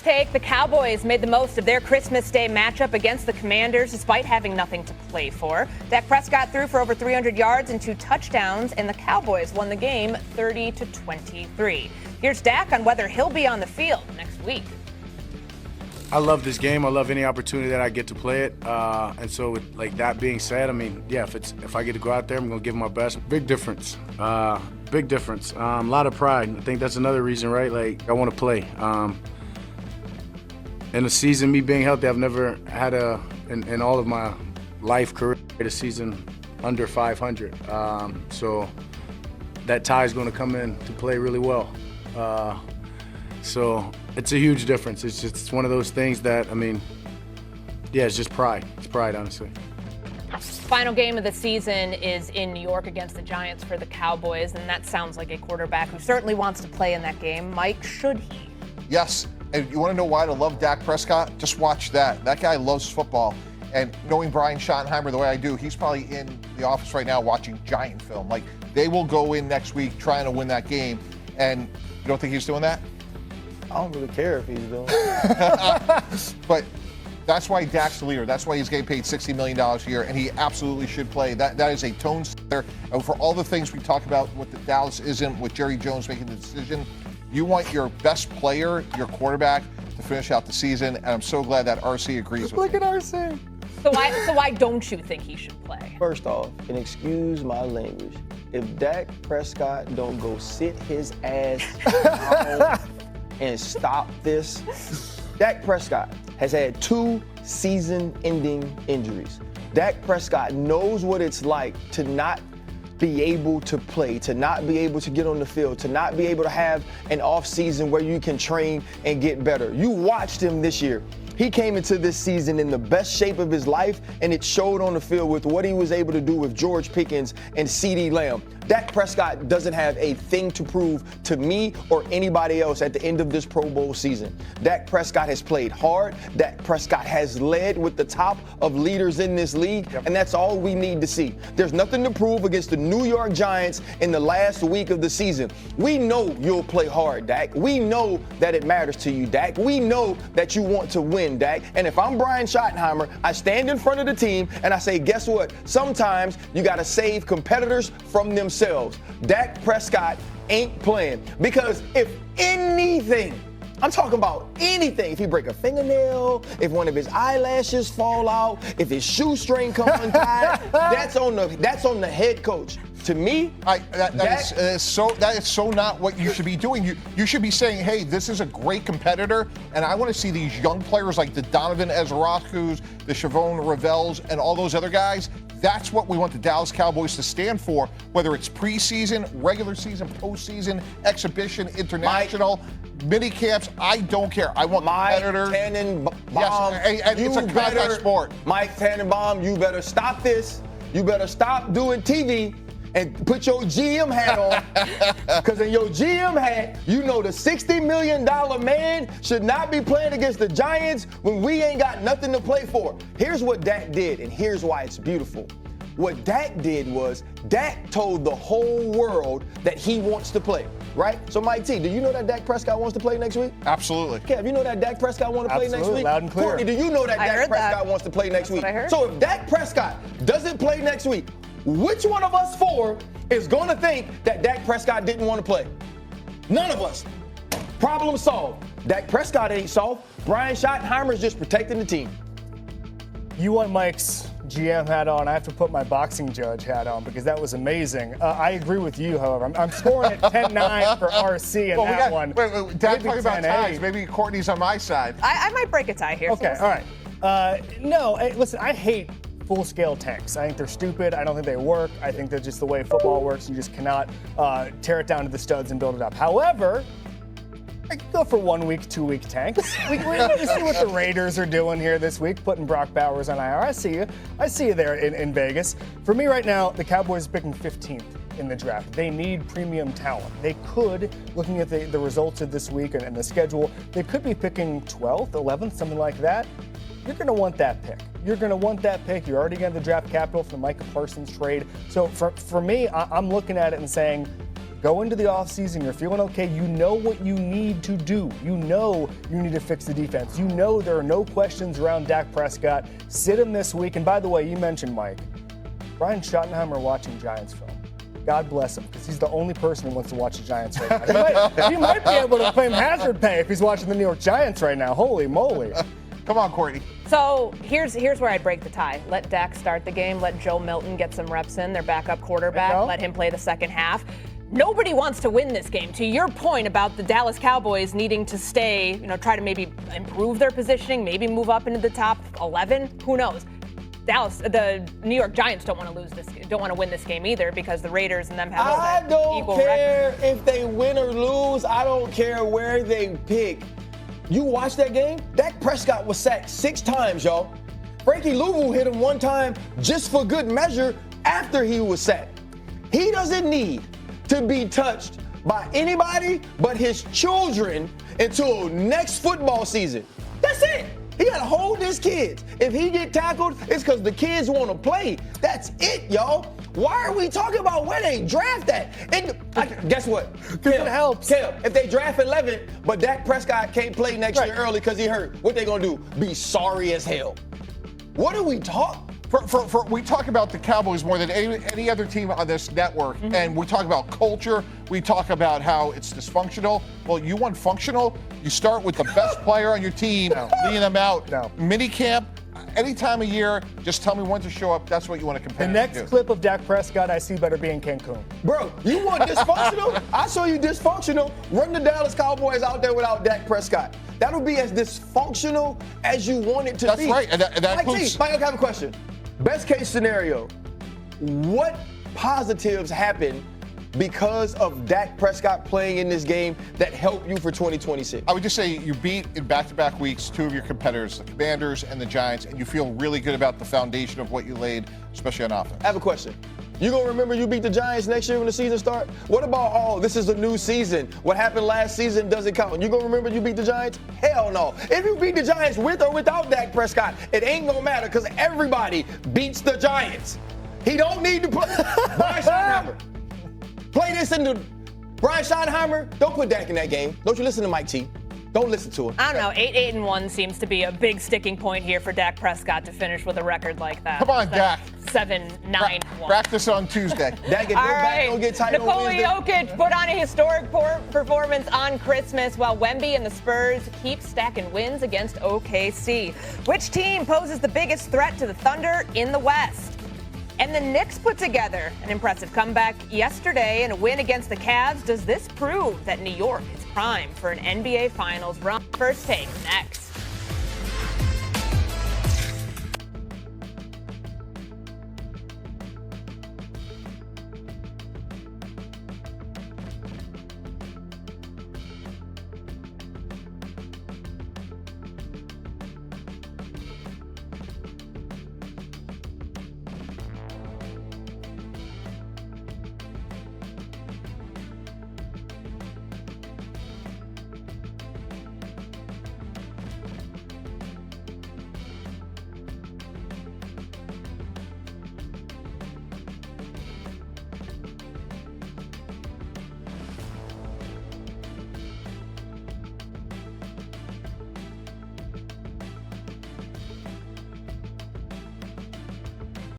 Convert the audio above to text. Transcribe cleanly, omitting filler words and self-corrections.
take. The Cowboys made the most of their Christmas Day matchup against the Commanders despite having nothing to play for. Dak Prescott threw for over 300 yards and 2 touchdowns, and the Cowboys won the game 30-23. Here's Dak on whether he'll be on the field next week. I love this game. I love any opportunity that I get to play it. And so with like that being said, I mean, yeah, if I get to go out there, I'm going to give it my best. Big difference. Big difference. A lot of pride. I think that's another reason, right? Like, I want to play. In a season, me being healthy, I've never had in all of my life career, a season under 500. So that tie is going to come in to play really well. So it's a huge difference. It's one of those things that, I mean, yeah, it's just pride. It's pride, honestly. Final game of the season is in New York against the Giants for the Cowboys, and that sounds like a quarterback who certainly wants to play in that game. Mike, should he? Yes. And you want to know why to love Dak Prescott? Just watch that. That guy loves football. And knowing Brian Schottenheimer the way I do, he's probably in the office right now watching Giant film. Like, they will go in next week trying to win that game. And you don't think he's doing that? I don't really care if he's doing But that's why Dak's the leader. That's why he's getting paid $60 million a year, and he absolutely should play. That is a tone setter. And for all the things we talk about, what the Dallas isn't, with Jerry Jones making the decision, you want your best player, your quarterback, to finish out the season, and I'm so glad that RC agrees with Look me. at RC. So why don't you think he should play? First off, and excuse my language, if Dak Prescott don't go sit his ass down and stop this, Dak Prescott has had 2 season-ending injuries. Dak Prescott knows what it's like to not be able to play, to not be able to get on the field, to not be able to have an offseason where you can train and get better. You watched him this year. He came into this season in the best shape of his life, and it showed on the field with what he was able to do with George Pickens and CeeDee Lamb. Dak Prescott doesn't have a thing to prove to me or anybody else at the end of this Pro Bowl season. Dak Prescott has played hard. Dak Prescott has led with the top of leaders in this league, and that's all we need to see. There's nothing to prove against the New York Giants in the last week of the season. We know you'll play hard, Dak. We know that it matters to you, Dak. We know that you want to win, Dak. And if I'm Brian Schottenheimer, I stand in front of the team and I say, guess what? Sometimes you got to save competitors from themselves. Dak Prescott ain't playing, because if anything, I'm talking about anything, if he break a fingernail, if one of his eyelashes fall out, if his shoestring come untied, that's on the head coach. To me, that is so not what you should be doing. You should be saying, hey, this is a great competitor, and I want to see these young players like the Donovan Ezrakus, the Shavon Revels, and all those other guys. That's what we want the Dallas Cowboys to stand for, whether it's preseason, regular season, postseason, exhibition, international, mini camps. I don't care. I want competitors. Mike Tannenbaum, yes, and it's a contact sport. Mike Tannenbaum, you better stop this. You better stop doing TV and put your GM hat on, because in your GM hat, you know the $60 million man should not be playing against the Giants when we ain't got nothing to play for. Here's what Dak did, and here's why it's beautiful. What Dak did was Dak told the whole world that he wants to play, right? So, Mike T, do you know that Dak Prescott wants to play next week? Absolutely. Kev, you know that Dak Prescott wants to play next week? Loud and clear. Courtney, do you know that Dak Prescott wants to play next week? What I heard. So if Dak Prescott doesn't play next week, which one of us 4 is going to think that Dak Prescott didn't want to play? None of us. Problem solved. Dak Prescott ain't solved. Brian Schottenheimer is just protecting the team. You want Mike's GM hat on. I have to put my boxing judge hat on because that was amazing. I agree with you, however. I'm scoring at 10-9 for RC in that one. Wait, Dad's talking about ties. Maybe Courtney's on my side. I might break a tie here. Okay, so all right. No, listen, I hate full-scale tanks. I think they're stupid. I don't think they work. I think they're just the way football works. You just cannot tear it down to the studs and build it up. However, I can go for 1 week, 2 week tanks. We see what the Raiders are doing here this week, putting Brock Bowers on IR. I see you. I see you there in Vegas. For me right now, the Cowboys are picking 15th in the draft. They need premium talent. They could, looking at the results of this week and the schedule, they could be picking 12th, 11th, something like that. You're going to want that pick. You're going to want that pick. You're already getting the draft capital for the Micah Parsons trade. So for me, I'm looking at it and saying, Go into the offseason, you're feeling okay. You know what you need to do. You know you need to fix the defense. You know there are no questions around Dak Prescott. Sit him this week. And by the way, you mentioned Mike. Brian Schottenheimer watching Giants film. God bless him, because he's the only person who wants to watch the Giants right now. He might be able to claim hazard pay if he's watching the New York Giants right now. Holy moly. Come on, Courtney. So here's where I'd break the tie. Let Dak start the game. Let Joe Milton get some reps in, their backup quarterback. Let him play the second half. Nobody wants to win this game. To your point about the Dallas Cowboys needing to stay, try to maybe improve their positioning, maybe move up into the top 11, who knows? The New York Giants don't want to win this game either, because the Raiders and them have I don't equal care record. if they win or lose. I don't care where they pick. You watch that game? Dak Prescott was sacked 6 times, y'all. Frankie Louvu hit him 1 time just for good measure after he was sacked. He doesn't need to be touched by anybody but his children until next football season. That's it. He got to hold his kids. If he get tackled, it's because the kids want to play. That's it, y'all. Why are we talking about where they draft at? And guess what? Because it helps. If they draft 11, but Dak Prescott can't play next year early because he hurt, what they going to do? Be sorry as hell. What are we talking? We talk about the Cowboys more than any other team on this network, and we talk about culture. We talk about how it's dysfunctional. Well, you want functional? You start with the best player on your team, leading them out. Mini camp, any time of year, just tell me when to show up. That's what you want to compare. The next clip of Dak Prescott I see better be in Cancun. Bro, you want dysfunctional? I'll show you dysfunctional. Run the Dallas Cowboys out there without Dak Prescott. That'll be as dysfunctional as you want it to be. That's right. And that includes... Mike, I have a question. Best case scenario, what positives happen because of Dak Prescott playing in this game that help you for 2026? I would just say you beat in back-to-back weeks 2 of your competitors, the Commanders and the Giants, and you feel really good about the foundation of what you laid, especially on offense. I have a question. You gonna remember you beat the Giants next year when the season starts? What about, this is a new season. What happened last season doesn't count. You gonna remember you beat the Giants? Hell no. If you beat the Giants with or without Dak Prescott, it ain't gonna matter, because everybody beats the Giants. He don't need to play. Brian Schottenheimer. Play this into Brian Schottenheimer. Don't put Dak in that game. Don't you listen to Mike T. Don't listen to him. I don't know. 8-1 seems to be a big sticking point here for Dak Prescott to finish with a record like that. Come on, Dak. 7-9-1. Practice on Tuesday. Dak, if your back don't get tight Nikola on Wednesday. Jokic put on a historic performance on Christmas, while Wemby and the Spurs keep stacking wins against OKC. Which team poses the biggest threat to the Thunder in the West? And the Knicks put together an impressive comeback yesterday in a win against the Cavs. Does this prove that New York is primed for an NBA Finals run? First Take next.